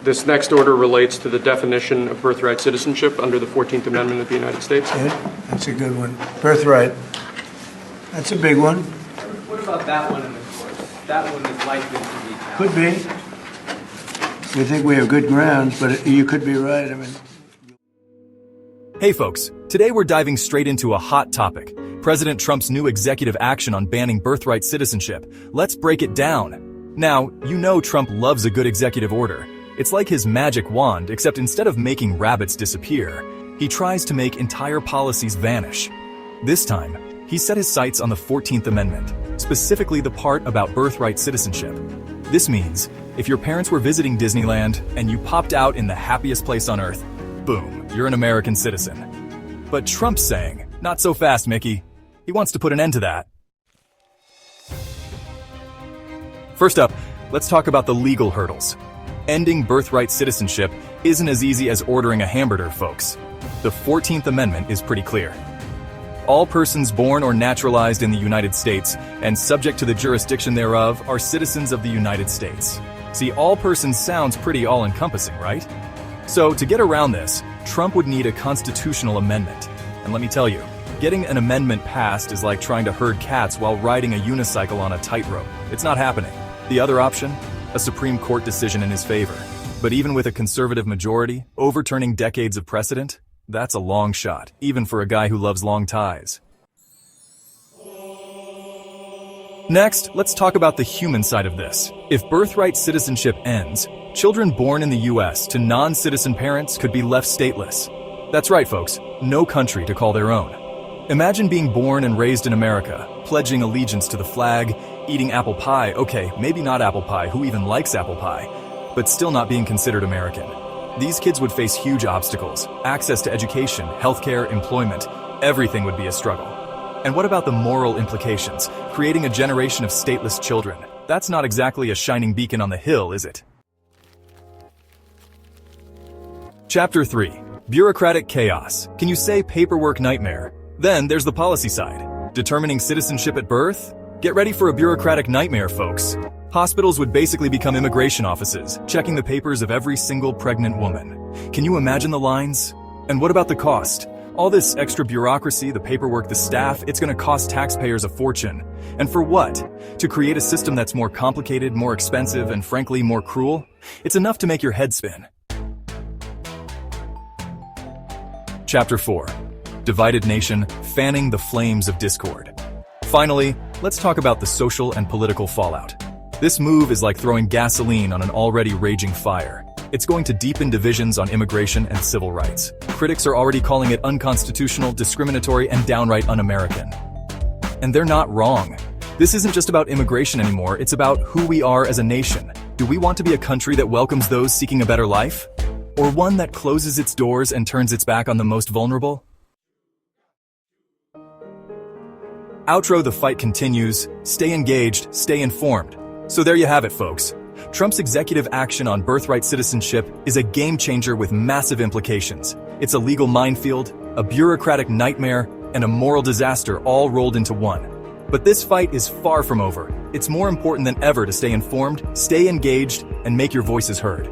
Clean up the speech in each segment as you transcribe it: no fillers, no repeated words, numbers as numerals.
This next order relates to the definition of birthright citizenship under the 14th Amendment of the United States. Yeah, that's a good one. Birthright. That's a big one. What about that one in the course? That one is likely to be challenged. Could be. We think we have good grounds, but you could be right. I mean. Hey folks, today we're diving straight into a hot topic. President Trump's new executive action on banning birthright citizenship. Let's break it down. Now, you know Trump loves a good executive order. It's like his magic wand, except instead of making rabbits disappear, he tries to make entire policies vanish. This time, he set his sights on the 14th Amendment, specifically the part about birthright citizenship. This means, if your parents were visiting Disneyland and you popped out in the happiest place on earth, boom, you're an American citizen. But Trump's saying, not so fast, Mickey. He wants to put an end to that. First up, let's talk about the legal hurdles. Ending birthright citizenship isn't as easy as ordering a hamburger, folks. The 14th Amendment is pretty clear. All persons born or naturalized in the United States and subject to the jurisdiction thereof are citizens of the United States. See, all persons sounds pretty all-encompassing, right? So, to get around this, Trump would need a constitutional amendment. And let me tell you, getting an amendment passed is like trying to herd cats while riding a unicycle on a tightrope. It's not happening. The other option? A Supreme Court decision in his favor. But even with a conservative majority, overturning decades of precedent? That's a long shot, even for a guy who loves long ties. Next, let's talk about the human side of this. If birthright citizenship ends, children born in the US to non-citizen parents could be left stateless. That's right, folks, no country to call their own. Imagine being born and raised in America, pledging allegiance to the flag, eating apple pie, okay, maybe not apple pie, who even likes apple pie, but still not being considered American. These kids would face huge obstacles. Access to education, healthcare, employment, everything would be a struggle. And what about the moral implications? Creating a generation of stateless children. That's not exactly a shining beacon on the hill, is it? Chapter 3. Bureaucratic chaos. Can you say paperwork nightmare? Then there's the policy side. Determining citizenship at birth? Get ready for a bureaucratic nightmare, folks. Hospitals would basically become immigration offices, checking the papers of every single pregnant woman. Can you imagine the lines? And what about the cost? All this extra bureaucracy, the paperwork, the staff, it's going to cost taxpayers a fortune. And for what? To create a system that's more complicated, more expensive, and frankly, more cruel? It's enough to make your head spin. Chapter 4. Divided nation, fanning the flames of discord. Finally, let's talk about the social and political fallout. This move is like throwing gasoline on an already raging fire. It's going to deepen divisions on immigration and civil rights. Critics are already calling it unconstitutional, discriminatory, and downright un-American. And they're not wrong. This isn't just about immigration anymore, it's about who we are as a nation. Do we want to be a country that welcomes those seeking a better life? Or one that closes its doors and turns its back on the most vulnerable? Outro, the fight continues. Stay engaged, stay informed. So there you have it, folks. Trump's executive action on birthright citizenship is a game changer with massive implications. It's a legal minefield, a bureaucratic nightmare, and a moral disaster all rolled into one. But this fight is far from over. It's more important than ever to stay informed, stay engaged, and make your voices heard.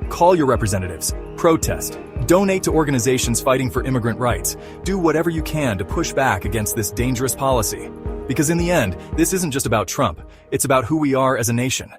Call your representatives, protest, donate to organizations fighting for immigrant rights. Do whatever you can to push back against this dangerous policy. Because in the end, this isn't just about Trump, it's about who we are as a nation.